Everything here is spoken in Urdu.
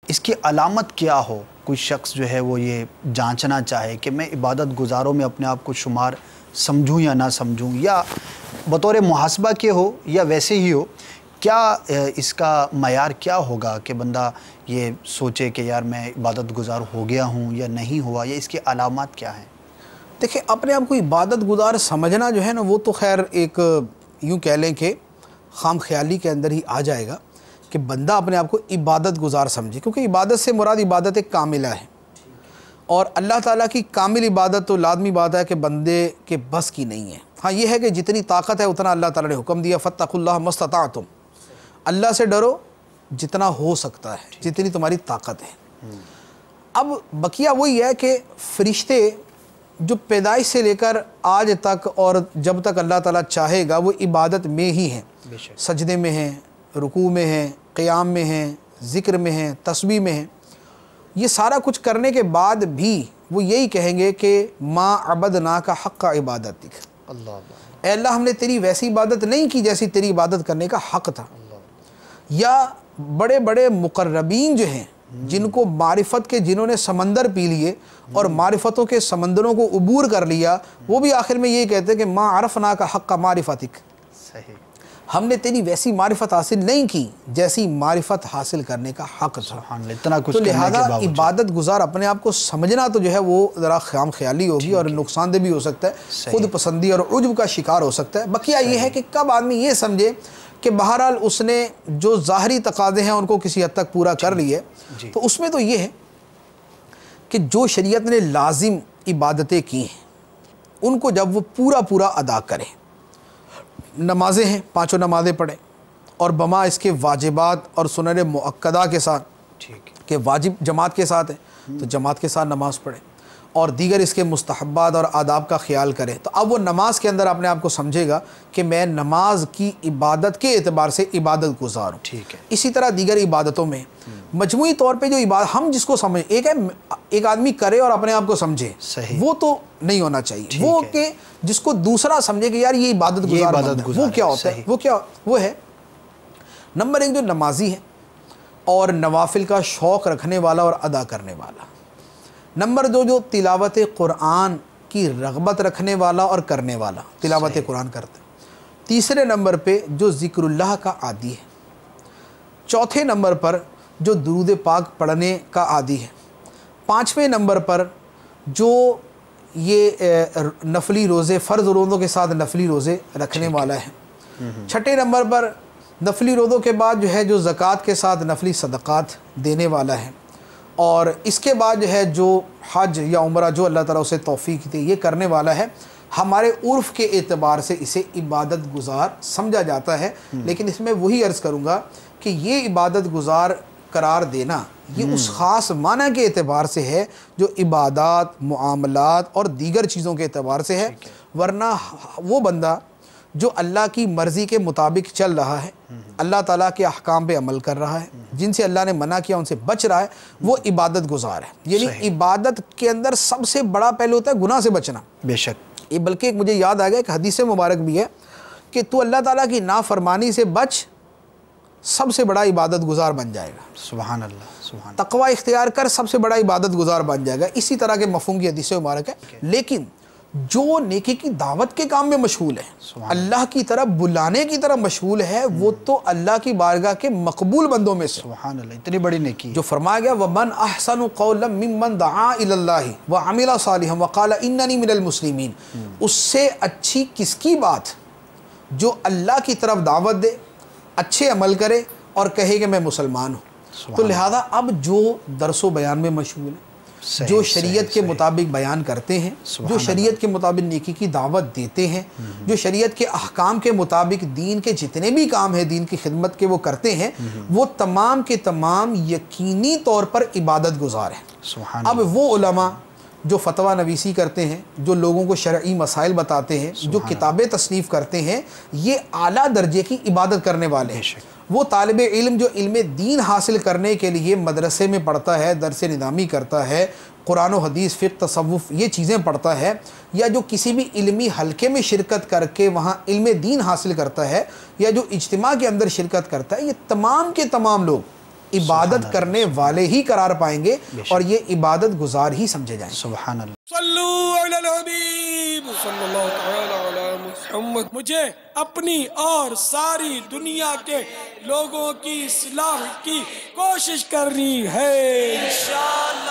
اس کی علامت کیا ہو؟ کوئی شخص جو ہے وہ یہ جانچنا چاہے کہ میں عبادت گزاروں میں اپنے آپ کو شمار سمجھوں یا نہ سمجھوں، یا بطور محاسبہ کے ہو یا ویسے ہی ہو، کیا اس کا معیار کیا ہوگا کہ بندہ یہ سوچے کہ یار میں عبادت گزار ہو گیا ہوں یا نہیں ہوا، یا اس کی علامات کیا ہیں؟ دیکھیں، اپنے آپ کو عبادت گزار سمجھنا جو ہے نا، وہ تو خیر ایک یوں کہہ لیں کہ خام خیالی کے اندر ہی آ جائے گا کہ بندہ اپنے آپ کو عبادت گزار سمجھے، کیونکہ عبادت سے مراد عبادت کاملہ ہے، اور اللہ تعالیٰ کی کامل عبادت تو لازمی بات ہے کہ بندے کے بس کی نہیں ہے۔ ہاں یہ ہے کہ جتنی طاقت ہے اتنا اللہ تعالیٰ نے حکم دیا، فاتقوا اللہ ما استطعتم، اللہ سے ڈرو جتنا ہو سکتا ہے، جتنی تمہاری طاقت ہے۔ اب بقیہ وہی ہے کہ فرشتے جو پیدائش سے لے کر آج تک اور جب تک اللہ تعالیٰ چاہے گا وہ عبادت میں ہی ہیں، سجدے میں ہیں، رکوع میں ہیں، قیام میں ہیں، ذکر میں ہیں، تسبیح میں ہیں۔ یہ سارا کچھ کرنے کے بعد بھی وہ یہی کہیں گے کہ ما عبدناک حق عبادتک، اے اللہ ہم نے تیری ویسی عبادت نہیں کی جیسی تیری عبادت کرنے کا حق تھا۔ یا بڑے بڑے مقربین جو ہیں، جن کو معرفت کے، جنہوں نے سمندر پی لیے اور معرفتوں کے سمندروں کو عبور کر لیا، وہ بھی آخر میں یہی کہتے ہیں کہ ما عرفناک حق معرفتک، صحیح، ہم نے تیری ویسی معرفت حاصل نہیں کی جیسی معرفت حاصل کرنے کا حق تھا۔ سبحان اللہ، اتنا کچھ تو کرنے لہذا کے باوجود عبادت گزار اپنے آپ کو سمجھنا تو جو ہے وہ ذرا خام خیالی ہوگی اور نقصان دہ بھی ہو سکتا ہے، خود پسندی اور عجب کا شکار ہو سکتا ہے۔ بقیہ یہ ہے کہ کب آدمی یہ سمجھے کہ بہرحال اس نے جو ظاہری تقاضے ہیں ان کو کسی حد تک پورا کر لیے، تو اس میں تو یہ ہے کہ جو شریعت نے لازم عبادتیں کی ہیں ان کو جب وہ پورا ادا کرے، نمازیں ہیں، 5 نمازیں پڑھیں، اور بما اس کے واجبات اور سنن مؤکدہ کے ساتھ، کہ واجب جماعت کے ساتھ ہے تو جماعت کے ساتھ نماز پڑھیں، اور دیگر اس کے مستحبات اور آداب کا خیال کریں، تو اب وہ نماز کے اندر اپنے آپ کو سمجھے گا کہ میں نماز کی عبادت کے اعتبار سے عبادت گزار ہوں۔ ٹھیک ہے۔ اسی طرح دیگر عبادتوں میں مجموعی طور پہ جو عبادت ہم جس کو سمجھ، ایک ہے ایک آدمی کرے اور اپنے آپ کو سمجھے، وہ تو نہیں ہونا چاہیے، وہ کہ جس کو دوسرا سمجھے کہ یار یہ عبادت گزار بندہ ہے، وہ کیا ہوتا ہے، وہ ہے نمبر 1 جو نمازی ہے اور نوافل کا شوق رکھنے والا اور ادا کرنے والا۔ نمبر 2 جو تلاوت قرآن کی رغبت رکھنے والا اور کرنے والا، تلاوت قرآن کرتا ہے۔ تیسرے نمبر پہ جو ذکر اللہ کا عادی ہے۔ چوتھے نمبر پر جو درود پاک پڑھنے کا عادی ہے۔ 5ویں نمبر پر جو یہ نفلی روزے، فرض روزوں کے ساتھ نفلی روزے رکھنے والا ہے۔ 6 نمبر پر نفلی روزوں کے بعد جو ہے جو زکوٰۃ کے ساتھ نفلی صدقات دینے والا ہے، اور اس کے بعد جو ہے جو حج یا عمرہ جو اللہ تعالیٰ اسے توفیق دے یہ کرنے والا ہے۔ ہمارے عرف کے اعتبار سے اسے عبادت گزار سمجھا جاتا ہے، لیکن اس میں وہی عرض کروں گا کہ یہ عبادت گزار قرار دینا یہ اس خاص معنی کے اعتبار سے ہے جو عبادات، معاملات اور دیگر چیزوں کے اعتبار سے ہے، ورنہ وہ بندہ جو اللہ کی مرضی کے مطابق چل رہا ہے، اللہ تعالیٰ کے احکام پہ عمل کر رہا ہے، جن سے اللہ نے منع کیا ان سے بچ رہا ہے، وہ عبادت گزار ہے۔ یعنی عبادت کے اندر سب سے بڑا پہلو ہوتا ہے گناہ سے بچنا۔ بے شک، بلکہ ایک مجھے یاد آ گیا کہ حدیث مبارک بھی ہے کہ تو اللہ تعالیٰ کی نافرمانی سے بچ، سب سے بڑا عبادت گزار بن جائے گا۔ سبحان اللہ، سبحان اللہ۔ تقوی اختیار کر، سب سے بڑا عبادت گزار بن جائے گا۔ اسی طرح کے مفہوم کی حدیث مبارک ہے۔ لیکن جو نیکی کی دعوت کے کام میں مشغول ہے، اللہ کی طرف بلانے کی طرف مشغول ہے، وہ تو اللہ کی بارگاہ کے مقبول بندوں میں سے۔ سبحان اللہ، اتنی بڑی نیکی جو فرمایا گیا وَمَنْ أَحْسَنُ قَوْلًا مِّمَّنْ دَعَا إِلَى اللَّهِ وَعَمِلَ صَالِحًا وَقَالَ إِنَّنِي مِنَ الْمُسْلِمِينَ، اس سے اچھی کس کی بات جو اللہ کی طرف دعوت دے، اچھے عمل کرے اور کہے کہ میں مسلمان ہوں۔ تو لہذا اب جو درس و بیان میں مشغول ہیں، جو شریعت کے مطابق بیان کرتے ہیں، جو شریعت کے مطابق نیکی کی دعوت دیتے ہیں، جو شریعت کے احکام کے مطابق دین کے جتنے بھی کام ہیں، دین کی خدمت کے وہ کرتے ہیں، وہ تمام کے تمام یقینی طور پر عبادت گزار ہیں۔ اب وہ علماء جو فتویٰ نویسی کرتے ہیں، جو لوگوں کو شرعی مسائل بتاتے ہیں، جو کتابیں تصنیف کرتے ہیں، یہ اعلیٰ درجے کی عبادت کرنے والے ہیں۔ وہ طالب علم جو علم دین حاصل کرنے کے لیے مدرسے میں پڑھتا ہے، درس نظامی کرتا ہے، قرآن و حدیث، فقہ، تصوف یہ چیزیں پڑھتا ہے، یا جو کسی بھی علمی حلقے میں شرکت کر کے وہاں علم دین حاصل کرتا ہے، یا جو اجتماع کے اندر شرکت کرتا ہے، یہ تمام کے تمام لوگ عبادت کرنے والے ہی قرار پائیں گے اور یہ عبادت گزار ہی سمجھے جائیں. سبحان اللہ. صلو علی الحبیب صلی اللہ تعالی علی محمد. مجھے اپنی اور ساری دنیا کے لوگوں کی اصلاح کی کوشش کرنی ہے انشاءاللہ.